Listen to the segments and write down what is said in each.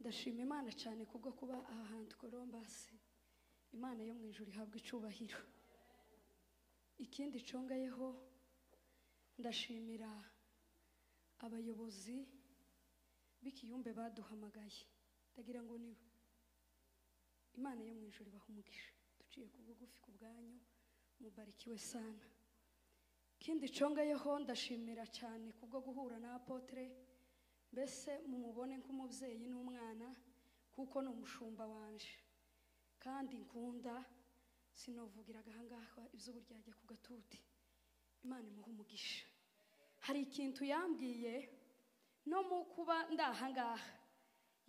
ndashima Imana cyane kubwo kuba aha hantu Columbus. Imana yo mu ijuru ihabwa icubahiro. Ikindi congayeho ndashimira abayobozi b'ikiyumbe baduhamagaye. Ndagira ngo niwe Imana yo mu ijuru bahumugisha. Duciye ku bugufi ku bwanyu, mubarikiwe sana. Ikindi congayeho ndashimira cyane kubwo guhura na Apotre, mbese mumubone nk'umubyeyi n'umwana kuko no umushumba wanje kandi nkunda, sinovugiraga ahangaha iby'uburyajya ku gatuti. Imana imuha umugisha. Hari ikintu yambwiye no mu kuba ndahangaha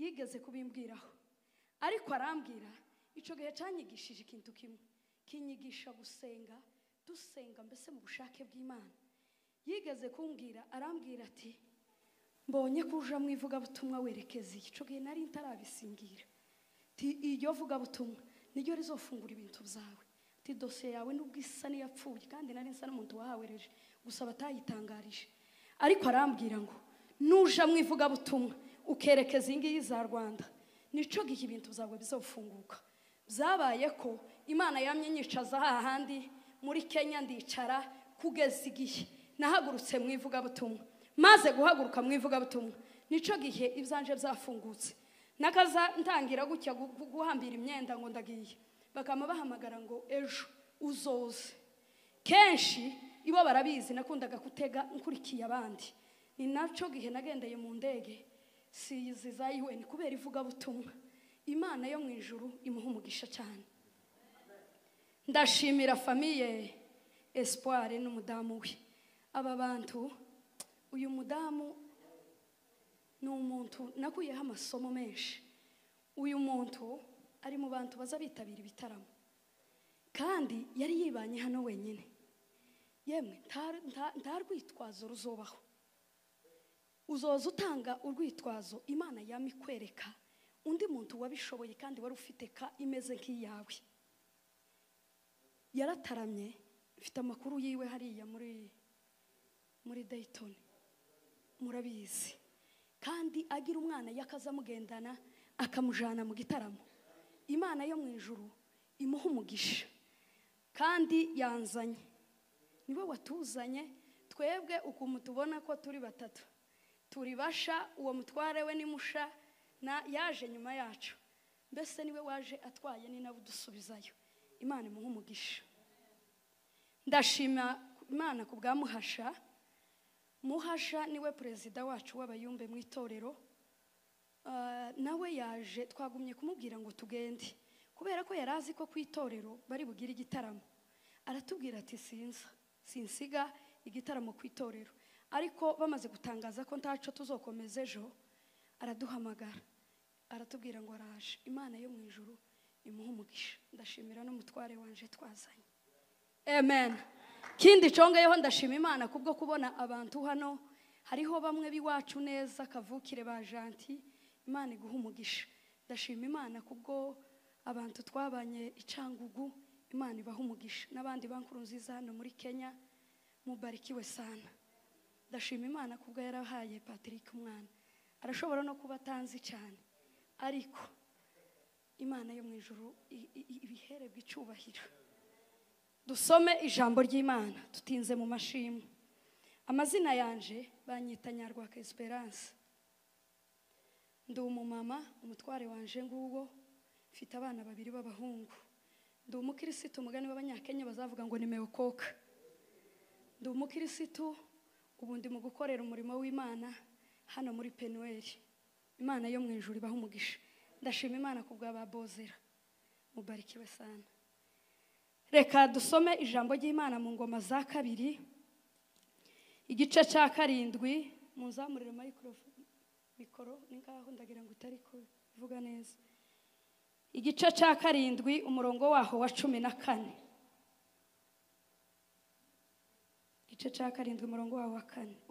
yigeze kubimbwiraho, ariko arambwira ico gihe cyanyigishije ikintu kimwe, kinyigisha gusenga, dusenga mbese mu bushake bw'Imana. Yigeze kumbwira, arambwira ati mbonye kuja mu ivugabutumwa werekeza ico gihe nari ntarabisingira. Ti iyo vugabutumwa niryo rizofungura ibintu byawe. Ti dosiye yawe nubwo isa n'iyapfuye kandi nari nsa n'umuntu wahawereje gusa batayitangarije. Ariko arambwira ngo nuja mu ivugabutumwa ukerekeza ingiyi za Rwanda nico gihe ibintu byawe bizofunguka. Byabaye ko Imana yamye nyicaza hahandi muri Kenya ndicara kugeza igihe nahagurutse mu ivugabutumwa. Maze guhaguruka mu ivugabutumwa nico gihe ibyanje byafungutse. Nakaza ntangira gutya guhambira imyenda ngo ndagiye, bakama bahamagara ngo ejo uzoze. Kenshi ibo barabizi nakundaga kutega nkurikiye abandi. Ni naco gihe nagendeye mu ndege siyiziza UN kubera ivugabutumwa. Imana yo mu ijuru imuha umugisha cyane. Ndashimira famille Espoir n'umudamu we. Aba bantu, uyu mudamu ni umuntu nakuyeho amasomo menshi. Uyu muntu ari mu bantu baza bitabira ibitaramo kandi yari yibanye hano wenyine. Yemwe nta rwitwazo ruzobaho. Uzoza utanga urwitwazo, Imana yamikwereka undi muntu wabishoboye kandi wari ufite ka imeze nk'iyawe. Yarataramye, mfite amakuru yiwe hariya muri Dayton, murabizi. Kandi agira umwana yakaza mugendana akamujana mu gitaramo. Imana yo mu ijuru imuha umugisha. Kandi yanzanye, niwe watuzanye twebwe ukuntu tubona ko turi batatu. Turi basha, uwo mutware we ni musha na yaje nyuma yacu. Mbese niwe waje atwaye ni nawe dusubizayo. Imana imuha umugisha. Ndashima Imana kubwa Muhasha. Muhasha niwe perezida wacu w'abayumbe mu itorero. Nawe yaje twagumye kumubwira ngo tugende kubera ko yarazi ko ku itorero bari bugira igitaramo. Aratubwira ati sinsiga igitaramo ku itorero, ariko bamaze gutangaza ko ntaco tuzokomeza ejo araduhamagara aratubwira ngo araje. Imana yo mu ijuru imuha umugisha. Ndashimira n'umutware wanje twazanye. Amen. Kindi congeyeho ndashima Imana kubwo kubona abantu hano. Hariho bamwe biwacu neza kavukire ba Janti. Imana iguha umugisha. Ndashima Imana kubwo abantu twabanye icangugu. Imana ibaha umugisha. N'abandi bankuru nziza hano muri Kenya, mubarikiwe sana. Ndashima Imana kubwo yarahaye Patrick umwana. Arashobora no kuba atanzi cyane, ariko Imana yo mu ijuru ibihere bw'icubahiro. Dusome ijambo ry'Imana tutinze mu mashimwe. Amazina yanje banyita Nyarwaka Esperance. Ndi umumama, umutware wanje nguwo, mfite abana babiri b'abahungu. Ndi umukirisitu, umugani w'Abanyakenya bazavuga ngo nimeokoka. Ndi umukirisitu, ubu ndi mu gukorera umurimo w'Imana hano muri Penuel. Imana yo mu ijuru ibaha umugisha. Ndashima Imana kubwa babozera. Mubarikiwe sana. Reka dusome ijambo ry'Imana mu Ngoma za 2 igice cya 7. Muzamurire mikoro ningaho ndagira ngo utari kuvuga neza. Igice cya 7 umurongo waho wa 14. Igice cya 7 umurongo waho wa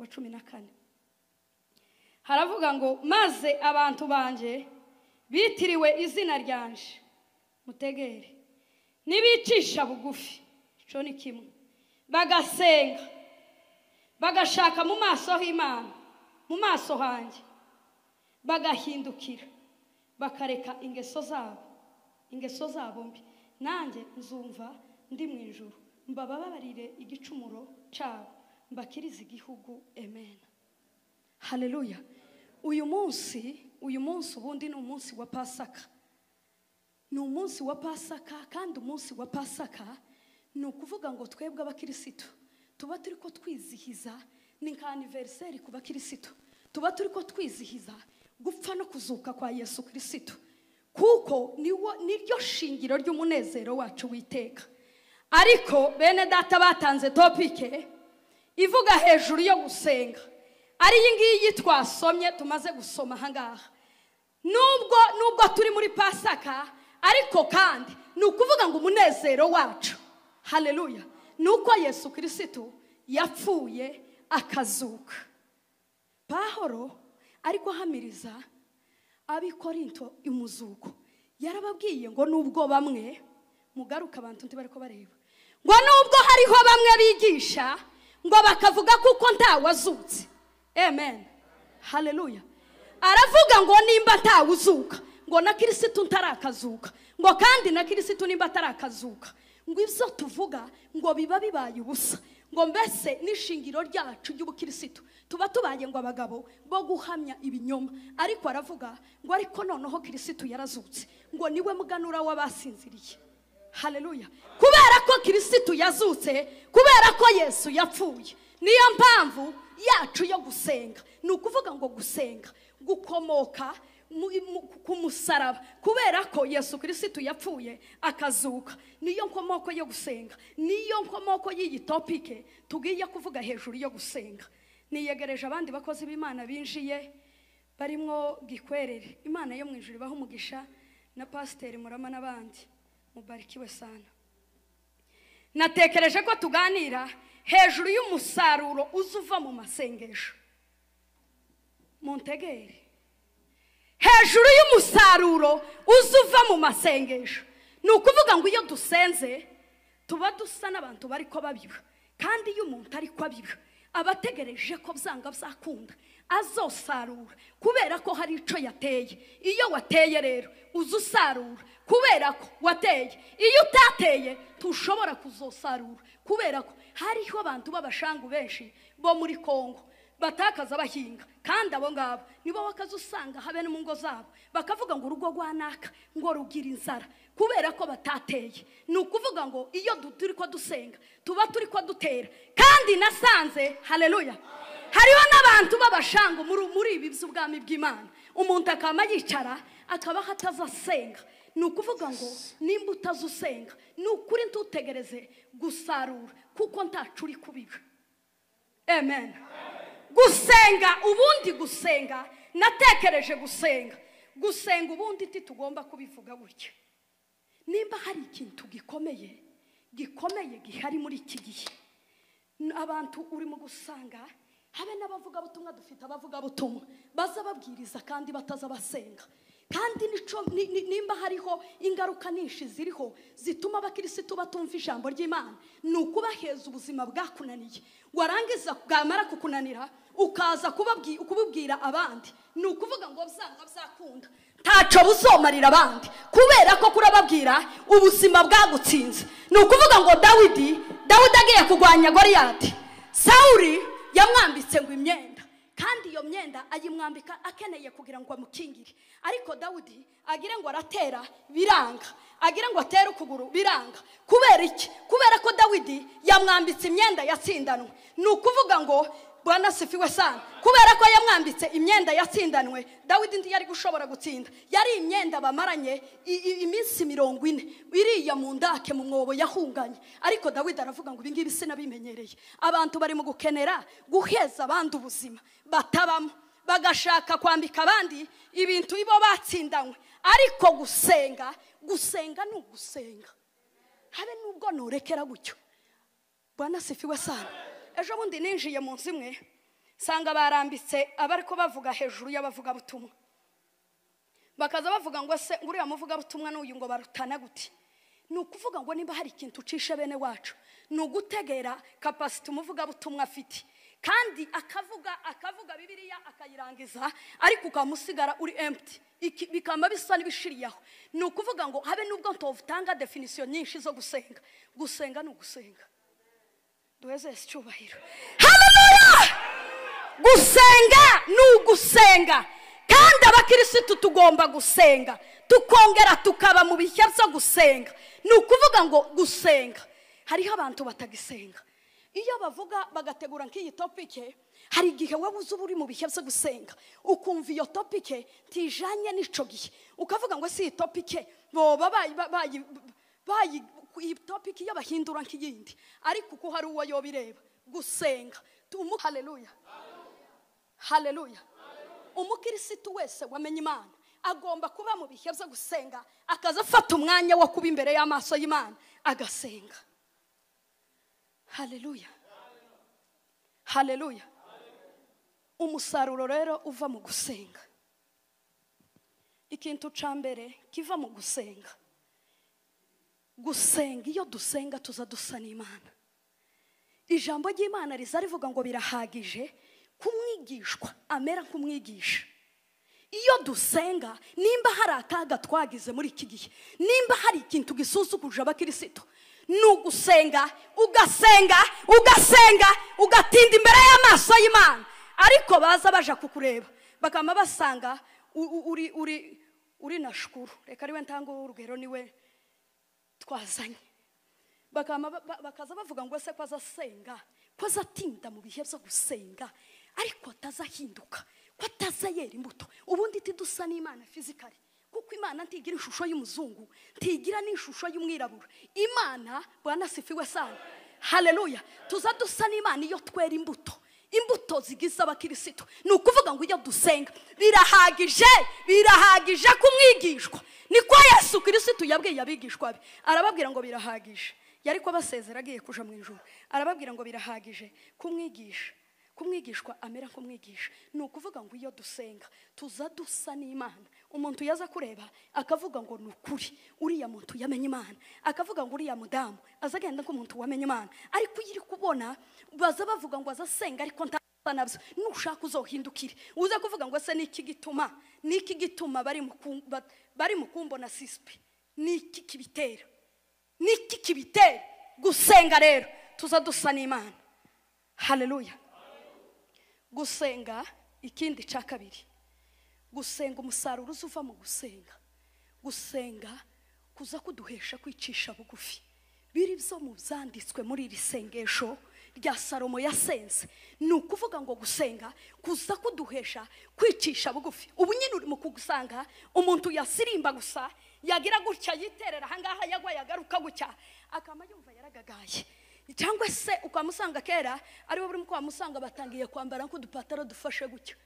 14. Haravuga ngo maze abantu banje bitiriwe izina ryanje mutegere nibicisha bugufi, ico ni kimwe, bagasenga bagashaka mu maso h'Imana, mu maso hanje bagahindukira bakareka ingeso zabo mbi, nanjye nzumva ndi mu ijuru mbababarire igicumuro cyabo mbakirize igihugu. Amen. Haleluya. Uyu munsi ubundi ni umunsi wa Pasaka. Ni umunsi wa Pasaka, kandi umunsi wa Pasaka ni ukuvuga ngo twebwe abakirisitu tuba turi ko twizihiza, ni nka anniversaire ku bakirisitu, tuba turi ko twizihiza gupfa no kuzuka kwa Yesu Kristo, kuko niryo shingiro ry'umunezero wacu witeka. Ariko bene data batanze topike ivuga hejuru yo gusenga, ari iyi ngiyi twasomye tumaze gusoma ahangaha. Nubwo turi muri Pasaka, ariko kandi ni ukuvuga ngo umunezero wacu, haleluya, nuko Yesu Kristo yapfuye akazuka. Pawulo ariko hamiriza ab'Ikorinto umuzuko, yarababwiye ngo nubwo bamwe mugaruka abantu ntibari ko bareba, ngo nubwo hariho bamwe bigisha ngo bakavuga kuko ntawazutse. Amen. Haleluya. Aravuga ngo nimba ntawuzuka, ngo na Kristo ntarakazuka, ngo kandi na Kristo nimba atarakazuka, ngo ibyo tuvuga ngo biba bibaye ubusa, ngo mbese n'ishingiro ryacu ry'ubukirisitu tuba tubaye ngo abagabo bo guhamya ibinyoma. Ariko aravuga ngo ariko noneho Kristo yarazutse, ngo niwe muganura w'abasinziriye. Haleluya. Kubera ko Kristo yazutse, kubera ko Yesu yapfuye, niyo mpamvu yacu yo gusenga. Ni ukuvuga ngo gusenga gukomoka ku musaraba, kubera ko Yesu Kristo yapfuye akazuka. Niyo nkomoko yo gusenga, niyo nkomoko y'iyi topike tugiye kuvuga hejuru yo gusenga. Niyegereje abandi bakozi b'Imana binjiye barimo Gikwerere, Imana yo mu ijuru ibaha umugisha, na Pasiteri Murama n'abandi, mubarikiwe sana. Natekereje ko tuganira hejuru y'umusaruro uzuva mu masengesho. Montegere, hejuru y'umusaruro uzuva mu masengesho. Ni ukuvuga ngo iyo dusenze tuba dusa n'abantu bari ko babiba, kandi iyo umuntu ari ko abiba abategereje ko byanga byakunda azosarura, kubera ko hari ico yateye. Iyo wateye rero uzusarura kubera ko wateye, iyo utateye tushobora kuzosarura, kubera ko hariho abantu b'abashangu benshi bo muri Kongo batakaza bahinga, kandi abo ngabo nibo bakazusanga habe no mu ngo zabo bakavuga ngo urugo rwanaka ngo rugira inzara, kubera ko batateye. Ni ukuvuga ngo iyo turi ko dusenga tuba turi ko dutera. Kandi nasanze, haleluya, hariho n'abantu b'abashangu muri ibi by'ubwami bw'Imana, umuntu akama yicara akaba hatazasenga. Ni ukuvuga ngo nimba utazusenga ni ukuri ntutegereze gusarura, kuko ntacu uri kubiba. Amen. Gusenga, ubundi gusenga, natekereje gusenga ubundi tugomba kubivuga gutya. Nimba hari ikintu gikomeye gihari muri iki gihe, abantu urimo gusanga habe n'abavuga butumwa, dufite abavuga butumwa baza babwiriza kandi bataza basenga. Kandi nimba hariho ingaruka nyinshi ziriho zituma abakirisitu batumva ijambo ry'Imana, ni ukubaheza ubuzima bwakunaniye, warangiza bwamara kukunanira ukaza kububwira abandi. Ni ukuvuga ngo byanga byakunda ntaco buzomarira abandi, kubera ko kurababwira ubuzima bwagutsinze. Ni ukuvuga ngo Dawidi agiye kugwanya Goliyati, Sawuli yamwambitse ngo imyenda, kandi iyo myenda ayimwambika akeneye kugira ngo amukingire. Ariko Dawidi agire ngo aratera biranga, agire ngo atere ukuguru biranga. Kubera iki? Kubera ko Dawidi yamwambitse imyenda yatsindanwe. Ni ukuvuga ngo Bwana sifiwe sana, kubera ko yamwambitse imyenda yatsindanwe, Dawidi ndi yari gushobora gutsinda. Yari imyenda bamaranye iminsi 40 iriya mu ndake mu mwobo yahunganye. Ariko Dawidi aravuga ngo ibingibi sinabimenyereye. Abantu bari mu gukenera guheza abandi ubuzima batabamo, bagashaka kwambika abandi ibintu ibo batsindanywe. Ariko gusenga ni ugusenga, habe nubwo norekera gutyo. Bwana sifiwe sana. Ejo bundi ninjiye mu nzu imwe sanga barambitse abariko bavuga hejuru y'abavuga butumwa, bakaza bavuga ngo se nguriya muvuga butumwa n'uyu ngo barutana guti. Ni ukuvuga ngo nimba hari ikintu ucishe bene wacu, ni ugutegera capacity umuvuga butumwa afite. kandi akavuga Bibiliya akayirangiza ariko ukamusigara uri empty, bikamba bisa n'ibishiriyaho. Ni ukuvuga ngo habe nubwo ntotanga definition nyinshi zo gusenga. Gusenga ni ugusenga. Duheze icyubahiro. Haleluya! Gusenga ni ugusenga, kandi abakirisitu tugomba gusenga tukongera tukaba mu bihe byo gusenga. Ni ukuvuga ngo gusenga, hariho abantu batagisenga. Iyo bavuga bagategura nk'iyi topike, hari igihe wowe uzi uri mu bihe byo gusenga ukumva iyo topike tijanye n'ico gihe, ukavuga ngo si iyi topike boba bayi iyi topike iyo bahindura nk'iyindi, ariko uko hari uwo yobireba. Gusenga haleluya, haleluya. Umukirisitu wese wamenye Imana agomba kuba mu bihe byo gusenga, akaza afata umwanya wo kuba imbere y'amaso y'Imana agasenga. Haleluya, haleluya. Umusaruro rero uva mu gusenga. Ikintu ca mbere kiva mu gusenga, gusenga, iyo dusenga tuza dusa n'Imana. Ijambo ry'Imana riza rivuga ngo birahagije kumwigishwa amera nk'umwigisha. Iyo dusenga, nimba hari akaga twagize muri iki gihe, nimba hari ikintu gisuzuguje abakirisitu, ni ugusenga, ugasenga ugatinda imbere y'amaso y'Imana. Ariko baza baja kukureba bakama basanga uri na shukuru, reka riwe ntanga urugero niwe twazanye, bakaza bavuga ngo ese kwaza senga, kwaza tinda mu bihe byo gusenga, ariko atazahinduka, ko atazayera imbuto. Ubundi tidusa n'Imana physically, kuko Imana ntigira ishusho y'umuzungu, ntigira n'ishusho y'umwirabura. Imana Bwana sifiwe sana, haleluya. Tuza dusa n'Imana iyo twera imbuto zigize abakirisitu. Ni ukuvuga ngo iyo dusenga birahagije kumwigishwa. Niko Yesu Kristo yabwiye abigishwa be, arababwira ngo birahagije. Yari ko basezera agiye kuja mu ijuru, arababwira ngo birahagije kumwigishwa amera nk'umwigisha. Ni ukuvuga ngo iyo dusenga tuza dusa n'Imana. Umuntu yaza kureba akavuga ngo ni ukuri uriya muntu yamenye Imana, akavuga ngo uriya mudamu azagenda nk'umuntu wamenye Imana. Ariko iri kubona baza bavuga ngo azasenga ariko ntasa nabyo, nushaka uzohindukire uze kuvuga ngo ese niki gituma bari mu kumbona sispe, niki kibitera gusenga. Rero tuza dusa n'Imana. Haleluya. Gusenga, ikindi ca kabiri, gusenga umusaruro uva mu gusenga kuza kuduhesha kwicisha bugufi. Biri byo mu byanditswe muri iri sengesho rya Salomo yasenze. Ni ukuvuga ngo gusenga kuza kuduhesha kwicisha bugufi. Ubu nyine uri mu kugusanga umuntu yasirimba gusa, yagira gutya yiterera ahangaha yagwa yagaruka gutya akama yumva yaragagaye. Cyangwa se ukamusanga kera ari bo buri mko wamusanga batangiye kwambara nk'udupataro dufashe gutya,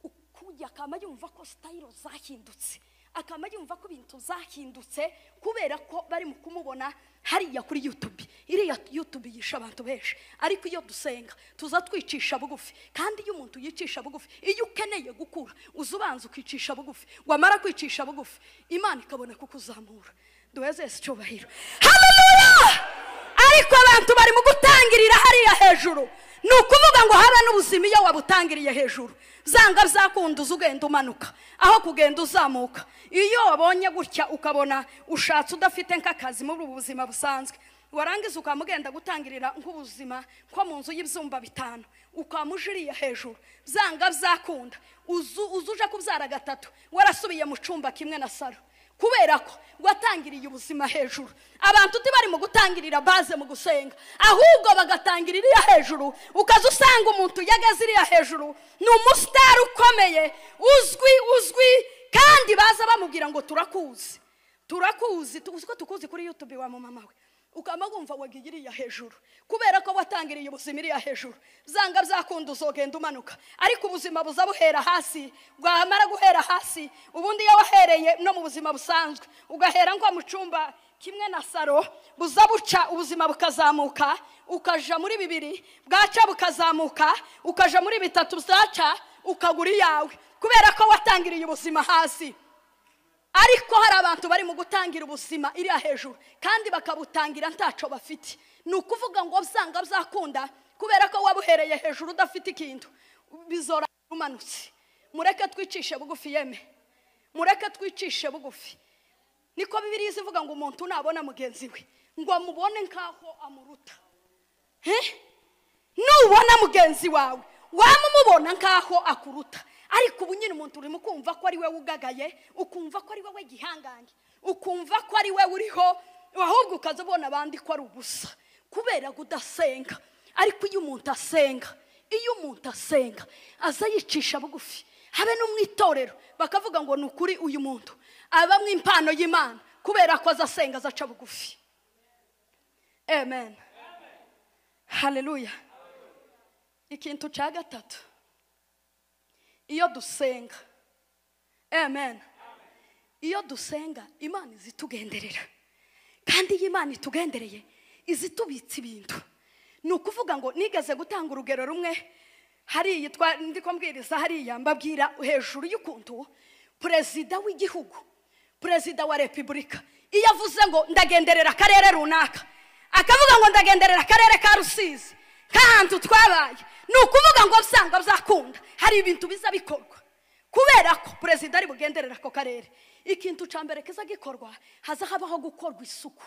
ukujya akama yumva ko style zahindutse, akama yumva ko ibintu zahindutse kubera ko bari mu kumubona hariya kuri YouTube. Iriya YouTube yisha abantu benshi. Ariko iyo dusenga tuza twicisha bugufi, kandi iyo umuntu yicisha bugufi, iyo ukeneye gukura uzubanza ukicisha bugufi, wamara kwicisha bugufi Imana ikabona kukuzamura. Duheze icyubahiro. Haleluya. Ariko abantu bari mu gutangirira hariya hejuru. Ni ukuvuga ngo habe n'ubuzima iyo wabutangiriye hejuru, zanga byakunda uzugenda umanuka aho kugenda uzamuka. Iyo wabonye gutya ukabona ushatse udafite nk'akazi muri ubu buzima busanzwe, warangiza ukamugenda gutangirira nk'ubuzima ko mu nzu y'ibyumba 5, ukamujiriye hejuru, zanga byakunda uzuje kubyara 3 warasubiye mu cyumba kimwe na saro, kubera ko watangiriye ubuzima hejuru. Abantu bari mu gutangirira baze mu gusenga, ahubwo bagatangirira hejuru. Ukaza usanga umuntu yagaziriye hejuru ni umustar ukomeye uzwi, kandi baza bamubwira ngo turakuzi ko tukuzi kuri YouTube wa mama we, ukamagumva wagiriye hejuru kubera ko watangiriye ubuzima iriya hejuru. Zanga byakunda uzogenda umanuka, ariko ubuzima buza buhera hasi. Bwamara guhera hasi, ubundi iyo wahereye no mu buzima busanzwe ugahera ngo mu cyumba kimwe na saro, buza buca ubuzima bukazamuka, ukaja muri 2, bwaca bukazamuka, ukaja muri 3, bwaca ukagura yawe, kubera ko watangiriye ubuzima hasi. Ariko hari abantu bari mu gutangira ubuzima iri hejuru, kandi bakabutangira ntaco bafite. Ni ukuvuga ngo byanga byakunda kubera ko wabuhereye hejuru udafite ikintu bizora umanutse. Mureke twicishe bugufi yeme, mureke twicishe bugufi. Niko Bibiliya ivuga ngo umuntu nabona mugenzi we ngo amubone nkaho amuruta. Nubona mugenzi wawe wamumubona nkaho akuruta, ariko ubu nyine umuntu urimo kumva ko ari we ugagaye, ukumva ko ari we gihangange, ukumva ko ari we uriho, ahubwo ukazabona abandi ko ari ubusa kubera kudasenga. Ariko iyo umuntu asenga aza yicisha bugufi, habe no mwitorero bakavuga ngo nukuri uyu muntu aba mwimpano y'Imana kubera ko azasenga azaca bugufi. Amen. Hallelujah. Ikintu cya gatatu, iyo dusenga, amen, iyo dusenga Imana izitugenderera, kandi iyo Imana itugendereye izitubitsa ibintu. Ni ukuvuga ngo nigeze gutanga urugero rumwe hariya ndiko mbwiriza hariya, mbabwira hejuru y'ukuntu perezida w'igihugu, perezida wa repubulika iyo avuze ngo ndagenderera akarere runaka, akavuga ngo ndagenderera akarere ka Rusizi kantu twabaye, ni ukuvuga ngo usanga byakunda hari ibintu biza bikorwa kubera ko perezida ari bugenderera ako karere. Ikintu cya mbere kiza gikorwa, haza habaho gukorwa isuku,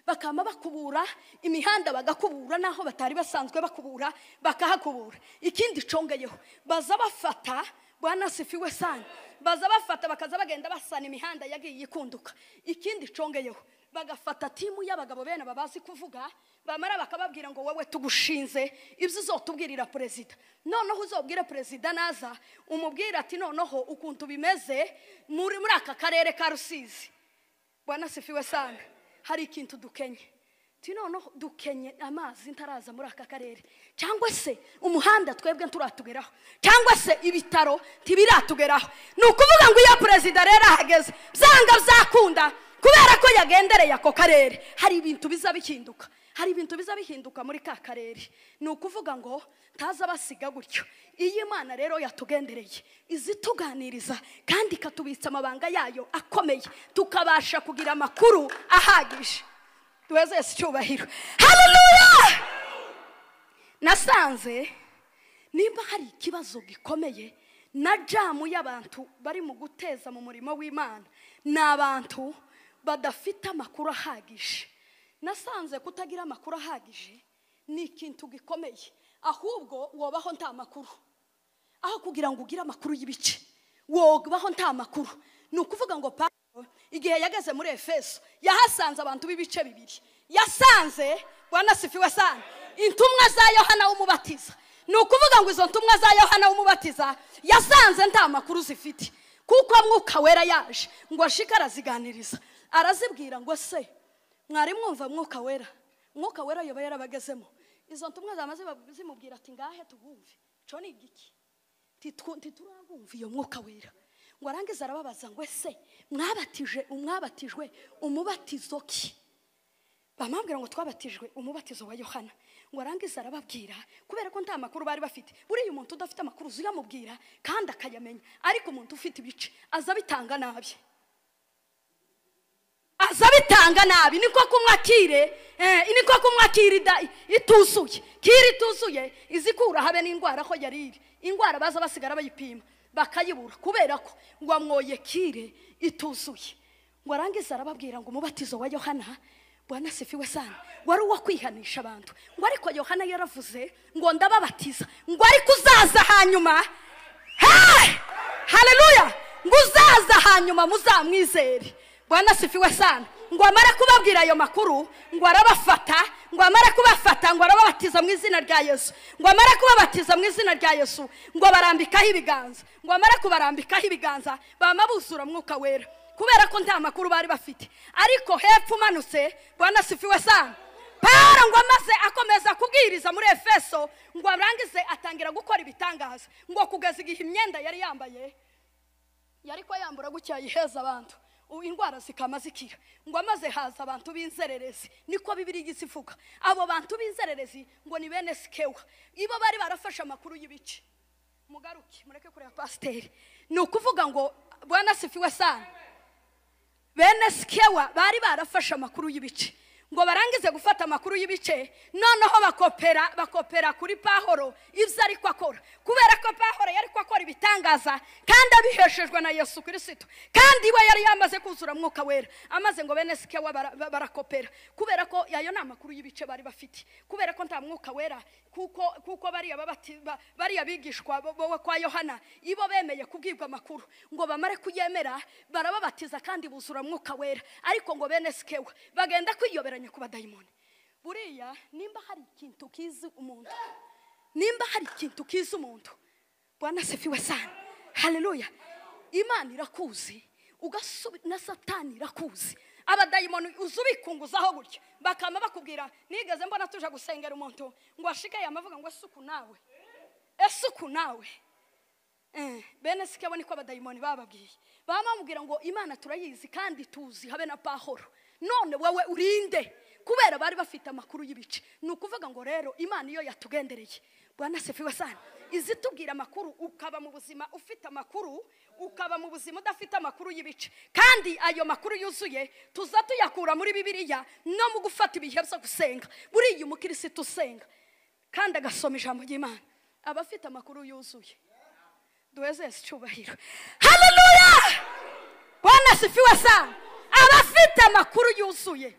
bakama bakubura imihanda, bagakubura naho batari basanzwe bakubura bakahakubura. Ikindi congeyeho, baza bafata, Bwana sifiwe sana, baza bafata bakaza bagenda basana imihanda yagiye ikunduka. Ikindi congeyeho, bagafata timu y'abagabo bene babazi kuvuga, bamara bakababwira ngo wowe tugushinze ibyo uzotubwirira perezida. Noneho uzobwira perezida naza umubwira ati noneho ukuntu bimeze muri aka karere ka Rusizi. Bwana sifiwe sana. Hari ikintu dukenye, noneho dukenye amazi ntaraza muri aka karere, cyangwa se umuhanda twebwe nturatugeraho, cyangwa se ibitaro tibiratugeraho. Ni ukuvuga ngo iyo perezida rero ahageze byanga byakunda kubera ko yagendereye ako karere, hari ibintu biza bihinduka, hari ibintu biza bihinduka muri ka karere. Ni ukuvuga ngo taza basiga gutyo. Iyo Imana rero yatugendereye izituganiriza kandi ikatubitsa amabanga yayo akomeye, tukabasha kugira amakuru ahagije. Tuweze icyubahiro. Hallelujah. Nasanze nimba hari ikibazo gikomeye na jamu y'abantu bari mu guteza mu murimo w'Imana, n'abantu badafite amakuru ahagije. Nasanze kutagira amakuru ahagije ni ikintu gikomeye, ahubwo wobaho nta makuru. Aho kugira ngo ugire amakuru y'ibice, wobaho nta makuru. Ni ukuvuga ngo Pawulo igihe yageze muri Efeso yahasanze abantu b'ibice bibiri. Yasanze, Bwana sifiwe sana, intumwa za Yohana w'umubatiza. Ni ukuvuga ngo izo ntumwa za Yohana w'umubatiza yasanze nta makuru zifite, kuko Mwuka Wera yaje ngo ashikara ziganiriza, arazibwira ngo se mwari mwumva Mwuka Wera? Mwuka Wera yoba yarabagezemo. Izo ntumwa zamaze zimubwira ati ngahe tubumve cyo ni igiki, titurabumva iyo Mwuka Wera. Ngo arangiza arababaza ngo ese umwabatijwe umubatizo ki? Bamambwira ngo twabatijwe umubatizo wa Yohana. Ngo arangiza arababwira kubera ko nta makuru bari bafite. Buriya umuntu udafite amakuru uziyamubwira kandi akayamenya, ariko umuntu ufite ibice aza bitanga nabi, azabitanga nabi. Niko kumwakira ituzuye, kiri ituzuye izikura habe n'indwara ko yariri. Indwara baza basigara bayipima bakayibura kubera ko ngo amwoye kire ituzuye. Ngo arangiza arababwira ngo umubatizo wa Yohana, Bwana sifiwe sana, wari uwo kwihanisha abantu. Ngo ariko Yohana yaravuze ngo ndababatiza, ngo ariko uzaza hanyuma, haleluya, ngo uzaza hanyuma muzamwizere. Bwana sifiwe sana. Ngo amara kubabwira ayo makuru, ngo arabafata, ngo amara kubafata, ngo arababatiza mu izina rya Yesu. Ngo amara kubabatiza mu izina rya Yesu, ngo barambikaho ibiganza. Ngo amara kubarambikaho ibiganza bamabuzura Mwuka Wera, kubera ko nta makuru bari bafite. Ariko hepfo umanutse, Bwana sifiwe sana, Pawulo ngo amaze akomeza kubwiriza muri Efeso, ngo arangize atangira gukora ibitangaza, ngo kugeza igihe imyenda yari yambaye yari ko yambura gutya yiheza abantu, indwara zikama zikira. Ngo amaze haza abantu b'inzererezi, niko Bibiliya igivuga. Abo bantu b'inzererezi ngo ni bene Sikewa, ibo bari barafashe amakuru y'ibice. Mugaruke mureke kureba pasiteri. Ni ukuvuga ngo Bwana sifiwe sana, bene Sikewa bari barafashe amakuru y'ibice. ngo barangize gufata amakuru y'ibice, noneho bakopera kuri Pawulo ibyo ariko akora, kubera ko Pawulo yari akora ibitangaza kandi abiheshejwe na Yesu Kristo, kandi we yari yamaze kuzura Mwuka Wera, amaze ngo bene Sikewa barakopera, kubera ko yayo ni amakuru y'ibice bari bafite, kubera ko nta Mwuka Wera, kuko bariya bigishwa bowe kwa Yohana ibo bemeye kubwirwa amakuru ngo bamare kuyemera, barababatiza kandi buzura Mwuka Wera, ariko ngo bene Sikewa bagenda kwiyoberanya ku badayimoni. Buriya nimba hari ikintu kizi umuntu, Bwana asifiwe sana, haleluya. Imana irakuzi, na Satani irakuzi, abadayimoni uzubikunguzaho gutyo, bakama bakubwira. Nigeze mbona tuje gusengera umuntu ngo ashike yamavuga ngo esuku nawe bene Sikewa niko abadayimoni bababwiye, bamubwira ngo Imana turayizi kandi tuzi habe na Pawulo, none wewe urinde, kubera bari bafite amakuru y'ibice. Ni ukuvuga ngo rero Imana iyo yatugendereye, Bwana asifiwe sana, izi tubwira amakuru, ukaba mu buzima ufite amakuru, ukaba mu buzima udafite amakuru y'ibice, kandi ayo makuru yuzuye tuza tuyakura muri Bibiliya no mu gufata ibihe byo gusenga. Buriya umukristo usenga kandi agasoma ijambo ry'Imana aba afite amakuru yuzuye. Duhezeze icyubahiro, haleluya. Bwana asifiwe sana, aba afite amakuru yuzuye.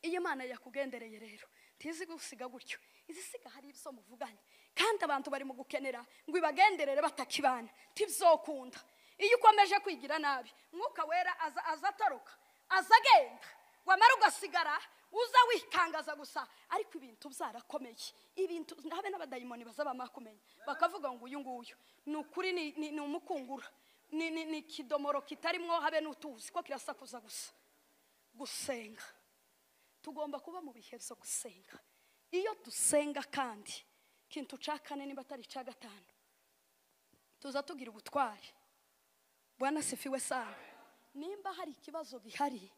Iyo Imana yakugendereye rero tizi gusiga gutyo, izisiga hari ibyo muvuganye, kandi abantu bari mu gukenera ngo ibagenderere batakibana, tibzokunda. Iyo ukomeje kwigira nabi, Mwuka Wera azatoroka, azagenda, wamara ugasigara uza wikangaza gusa, ariko ibintu byarakomeye. Ibintu habe n'abadayimoni bazaba makumenya, bakavuga ngo uyu nguyu ni ukuri, ni umukungura, ni kidomoro kitarimwo habe n'utuzi ko kirasakuza gusa. Gusenga, tugomba kuba mu bihe byo gusenga. Iyo dusenga kandi kintu ca kane nimba atari ca gatanu, tuza tugira ubutware. Bwana asifiwe sana. Nimba hari ikibazo gihari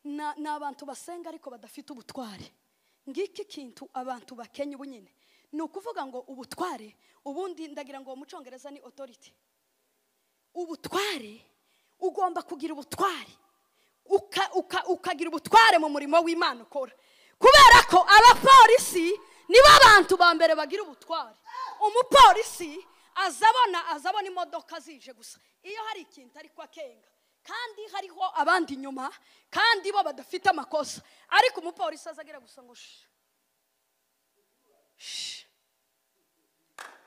na abantu basenga ariko badafite ubutware, ngiki kintu abantu bakenya ubunyine, ni ukuvuga ngo ubutware, ubundi ndagira ngo mu Cyongereza ni authority. Ubutware, ugomba kugira ubutware, ukagira ubutware mu murimo w'Imana ukora, kubera ko abapolisi nibo abantu ba mbere bagira ubutware. Umupolisi azabona imodoka zije gusa iyo hari ikintu ariko akenga, kandi hariho abandi inyuma kandi bo badafite amakosa, ariko umupolisi azagira gusa ngo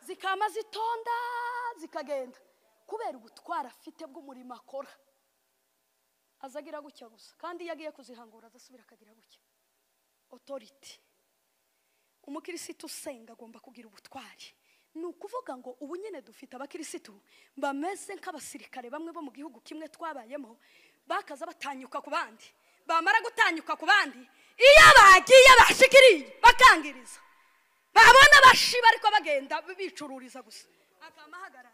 zikama zitonda zikagenda, kubera ubutware afite bw'umurimo akora. Azagira gutya gusa, kandi iyo agiye kuzihangura azasubira akagira gutya. Authority. Umukristo usenga agomba kugira ubutware. Ni ukuvuga ngo ubu nyine dufite abakristo bameze nk'abasirikare bamwe bo mu gihugu kimwe twabayemo, bakaza batanyuka ku bandi, bamara gutanyuka ku bandi, iyo bagiye bashikiriye bakangiriza, babona bashiba ariko bagenda bicururiza gusa, akamahagarara.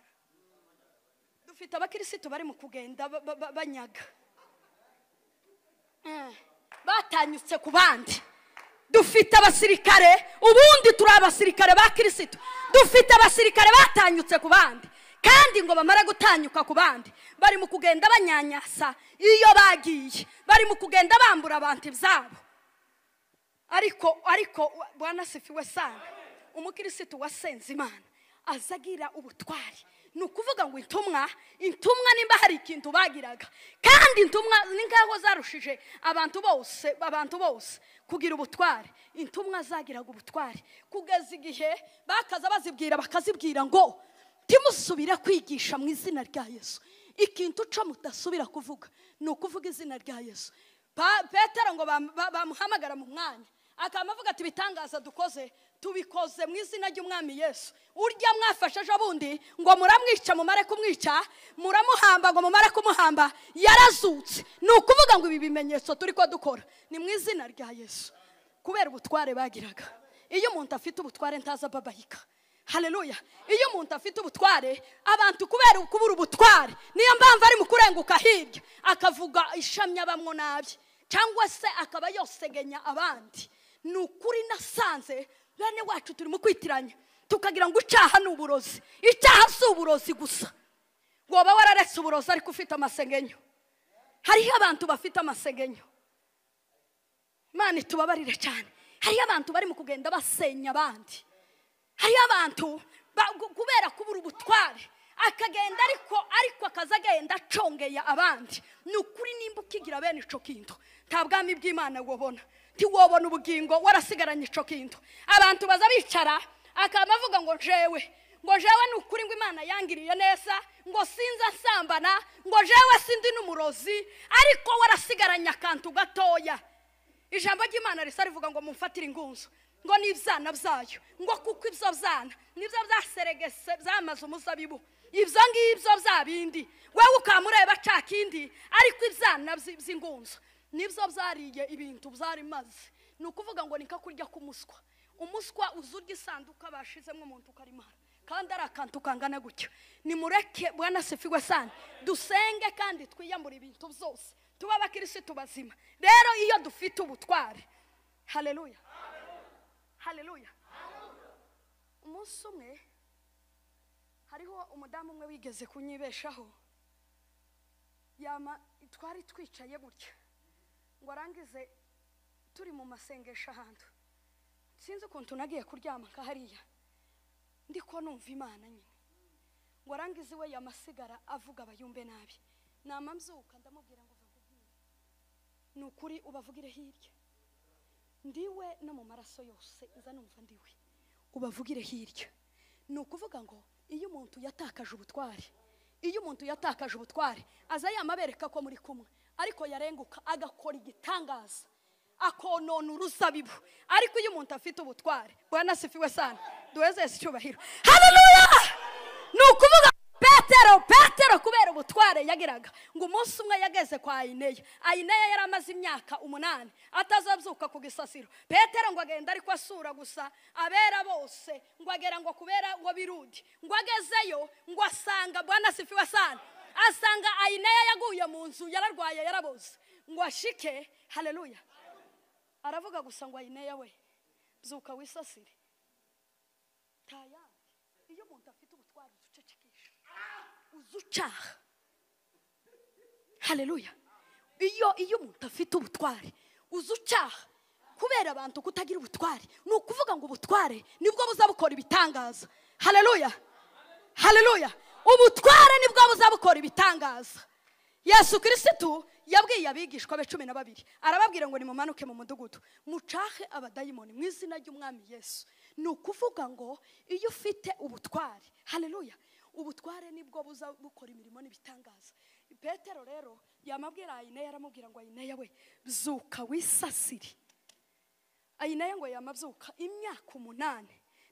Dufite abakristo bari mu kugenda banyaga, batanyutse ku bandi. Dufite abasirikare, ubundi turi abasirikare ba Kristo, dufite abasirikare batanyutse ku bandi, kandi ngo bamara gutanyuka ku bandi bari mu kugenda banyanyasa. Iyo bagiye bari mu kugenda bambura abantu ibyabo, ariko Bwana asifiwe sana, umukristo wasenze Imana azagira ubutware. Ni ukuvuga ngo intumwa nimba hari ikintu bagiraga, kandi intumwa ni ngaho zarushije abantu bose kugira ubutware. Intumwa zagiraga ubutware kugeza igihe bakaza bakazibwira ngo timusubire kwigisha mu izina rya Yesu. Ikintu cyo mutasubira kuvuga ni ukuvuga izina rya Yesu. Petero ngo bamuhamagara mu mwanya, akamavuga ati bitangaza dukoze tubikoze mu izina ry'Umwami Yesu. Urya mwafashaje abundi ngo muramwica mumare kumwica, muramuhamba ngo mumare kumuhamba, yarazutse. Ni ukuvuga ngo ibi bimenyetso turi ko dukora ni mu izina rya Yesu, kubera ubutware bagiraga. Iyo umuntu afite ubutware ntaza babayika, haleluya. Iyo umuntu afite ubutware, abantu kubura ubutware niyo mpamvu ari mu kurenguka hirya akavuga ishamya bamwo nabi, cyangwa se akaba yosegenya abandi. Ni ukuri nasanze bene wacu turi mu kwitiranya, tukagira ngo icyaha ni uburozi. Icyaha si uburozi gusa, woba wararetse uburozi ariko ufite amasengenyo. hariho abantu bafite amasegenyo. Imana itubabarire cyane. Hariho abantu bari mu kugenda basenya abandi. Hariho abantu kubera kubura ubutware akagenda ariko akazagenda acongeye abandi. Ni ukuri nimba ukigira bene ico kintu nta bwami bw'Imana wobona. Ntiwobona ubugingo warasigaranye ico kintu. Abantu baza bicara akabavuga ngo jewe ni ukuri ngo Imana yangiriye neza, ngo sinza nsambana, ngo jewe sindi n'umurozi, ariko warasigaranye akantu gatoya. Ijambo ry'Imana risa rivuga ngo mumfatire ingunzu, ngo n'ivyana byayo, ngo kuko ivyo vyana nivyo byaseregese byamaze umuzabibu, ivyo ngivyo byabindi wewe ukamureba cakindi, ariko ivyana by'ingunzu nivyo byariye ibintu byari maze. Ni ukuvuga ngo nika kurya kumuswa. Umuswa uzurya isanduka bashizemo umuntu ukarimara, kandi ari akantu kangana gutyo. Nimureke Bwana sifiwe sana, dusenge kandi twiyambura ibintu byose, tuba abakirisitu bazima. Rero iyo dufite ubutware, haleluya, haleluya. Umunsi umwe hariho umudamu umwe wigeze kunyibeshaho, twari twicaye gutya ngo arangize turi mu masengesho ahantu, sinzi ukuntu nagiye kuryama hariya ndiko numva Imana nyine, ngo arangize we yamasigara avuga abayumbe nabi. Namamzuka ndamubwira ngo vakubwire ni ukuri ubavugire hirya, ndiwe no mu maraso yose nza numva ndiwe, ubavugire hirya. Ni ukuvuga ngo iyo umuntu yatakaje ubutware, aza yamabereka ko muri kumwe, ariko yarenguka agakora igitangaza, akonona uruzabibu. Ariko iyo umuntu afite ubutware, Bwana sifiwe sana, duhezeze icyubahiro, haleluya. Ni ukuvuga Petero kubera ubutware yagiraga, ngo umunsi umwe yageze kwa Ayineya yari amaze imyaka 8 atazabyuka ku gisasiro. Petero ngo agenda ariko asura gusa abera bose, ngo agera ngo kubera ngo birudi, ngo agezeyo ngo asanga Bwana sifiwe sana, asanga Ayineya yaguye mu nzu, yararwaye yaraboze. Ngo ashike, haleluya, aravuga gusa ngo Ayineya we byuka wisasire. Tayari iyo umuntu afite ubutware uzucecekisha, uzucaha, haleluya. Iyo umuntu afite ubutware uzucaha, kubera abantu kutagira ubutware. Ni ukuvuga ngo ubutware nibwo buzabukora ibitangaza, haleluya, haleluya. Ubutware nibwo buzabukora ibitangaza. Yesu Kristo yabwiye abigishwa be 12, arababwira ngo nimumanuke mu mudugudu mucahe abadayimoni mu izina ry'umwami Yesu. Ni ukuvuga ngo iyo ufite ubutware, haleluya, ubutware nibwo buza bukora imirimo n'ibitangaza. Petero rero yamabwira Ayineya, aramubwira ngo Ayineya we byuka wisasire. Ayineya ngo yamabyuka imyaka 8.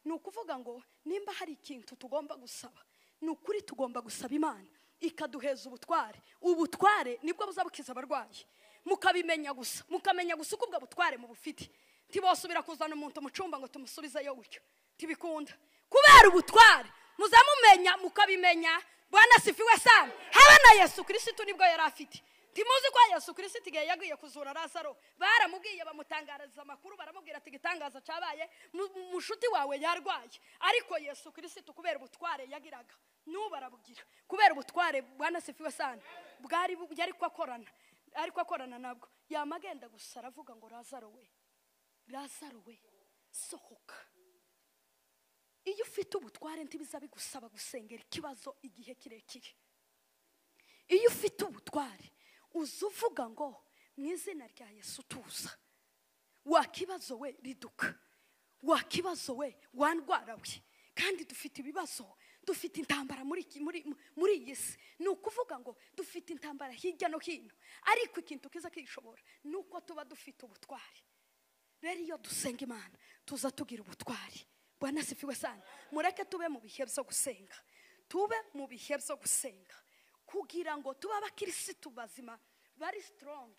Ni ukuvuga ngo nimba hari ikintu tugomba gusaba, ni ukuri tugomba gusaba Imana ikaduheza ubutware. Ubutware nibwo buzabukiza abarwayi, mukamenya gusa uko ubwo butware mu bufite. Tibosubira kuzana umuntu mu cyumba ngo tumusubizeyo gutyo, tibikunda. Kubera ubutware muzamumenya mukabimenya. Bwana sifiwe sana. Habe na Yesu Kristo nibwo yari afite. Timuzi ko Yesu Kristo igihe yagiye kuzura Lazaro, baramubwiye bamutangariza amakuru, baramubwira ati gitangaza cyabaye, mushuti wawe yarwaye. Ariko Yesu Kristo kubera ubutware yagiraga, nuba arabugira. Kubera ubutware Bwana sifiwe sana, bwari yari kwakorana, ariko akorana nabwo yamagenda gusa aravuga ngo Lazaro we sohoka. Iyo ufite ubutware ntibiza bigusaba gusengera ikibazo igihe kirekire. Iyo ufite ubutware uzuvuga ngo mu izina rya Yesu tuza, wakibazo we riduka, wakibazo we wandwara we. Kandi dufite ibibazo, dufite intambara muri iyi si. Ni ukuvuga ngo dufite intambara hirya no hino, ariko ikintu kiza kishobora nuko tuba dufite ubutware. Rero iyo dusenga Imana tuza tugira ubutware. Bwana sifiwe sana. Mureke tube mu bihe byo gusenga, tube mu bihe byo gusenga kugira ngo tuba abakirisitu bazima bari strong.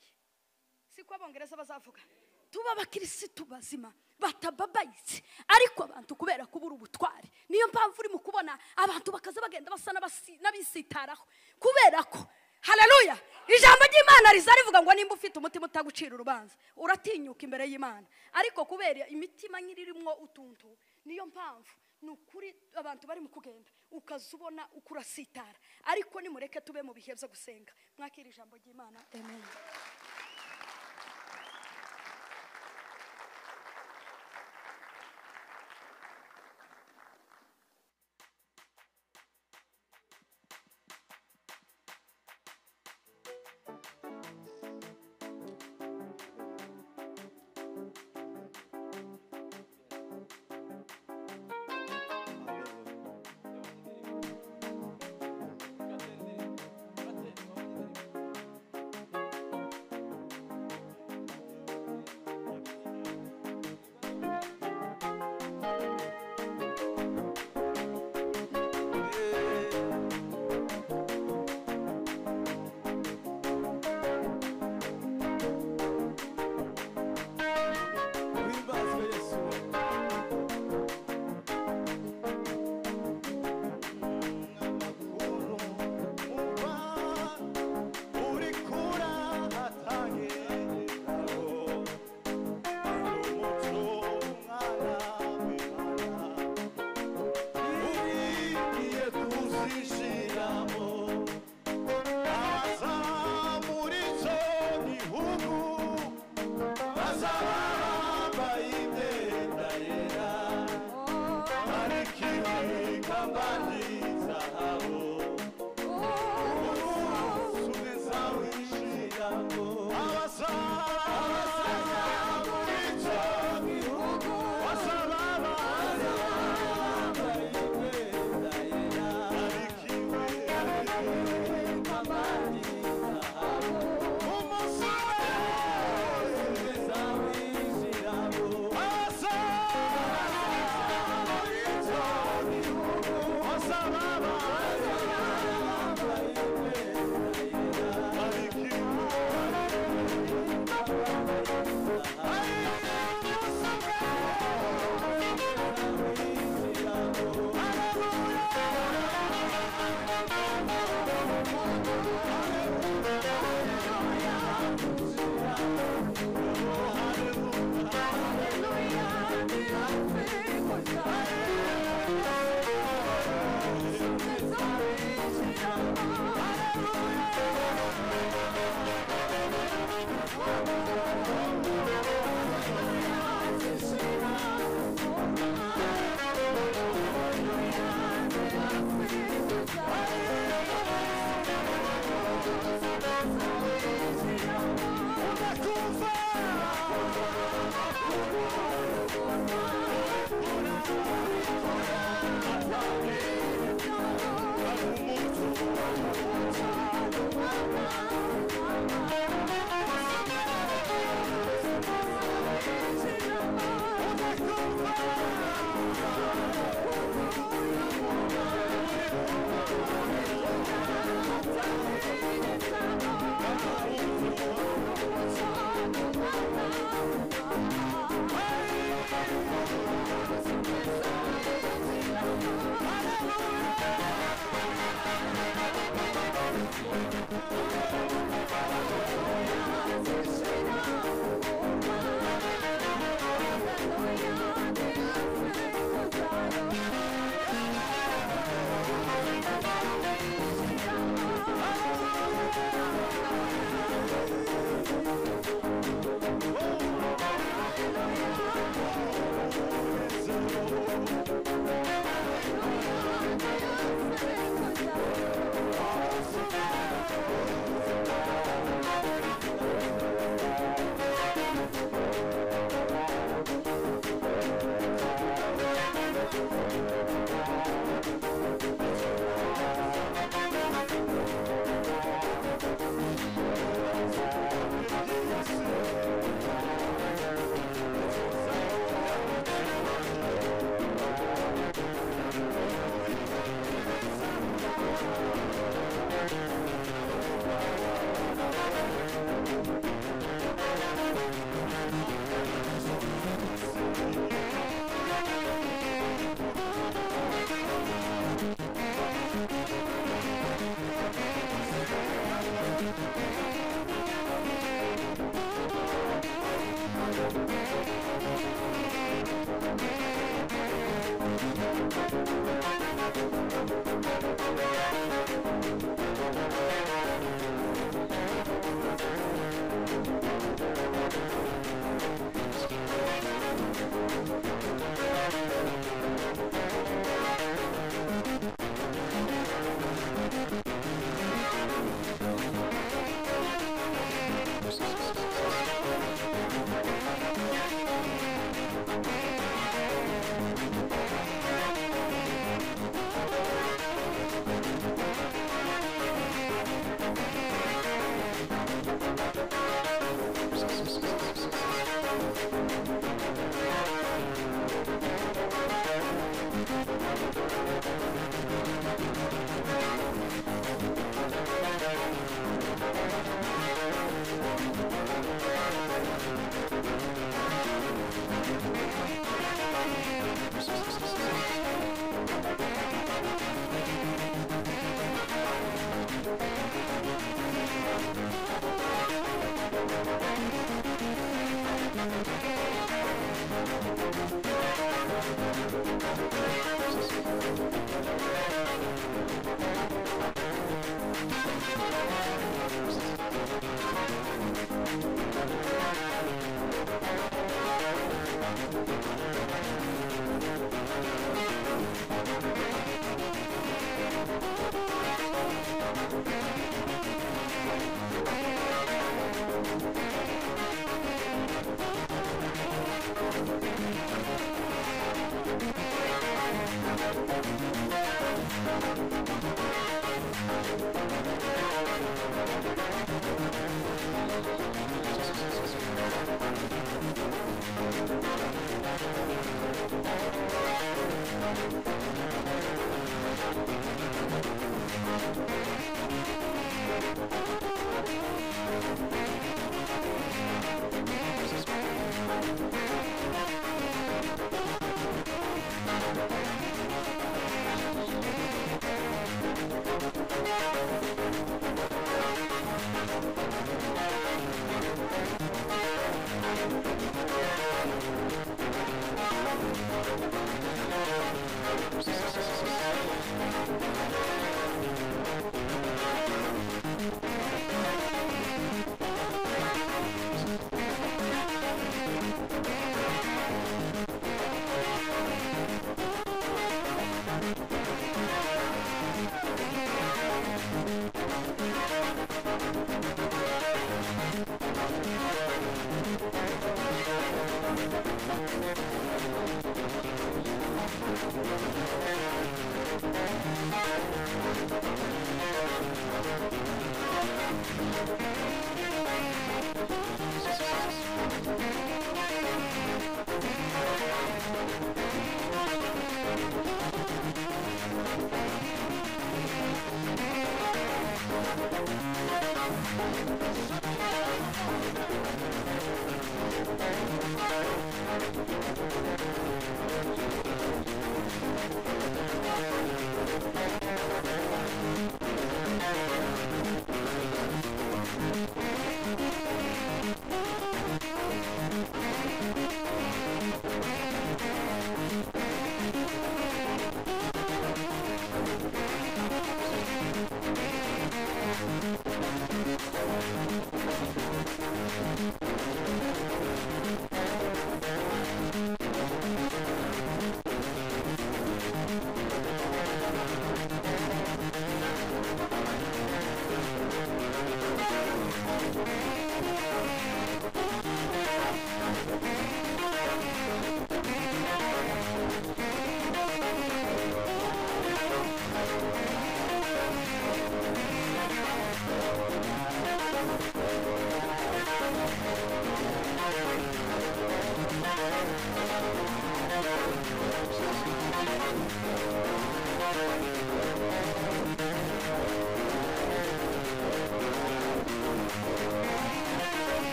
Siko abongereza bazavuga, tuba abakirisitu bazima batababayitse. Ariko abantu kubera kubura ubutware, niyo mpamvu uri mu kubona abantu bakaza bagenda basa n'abisitaraho, kubera ko, haleluya, ijambo ry'Imana rizarivuga ngo nimba ufite umutima utagucira urubanza uratinyuka imbere y'Imana. Ariko kubera imitima nyiririmo utuntu, niyo mpamvu nukuri abantu bari mu kugenda ukaza ubona uko urasitara, ariko nimureke tube mu bihe byo gusenga. Mwakira ijambo ry'Imana. Amen.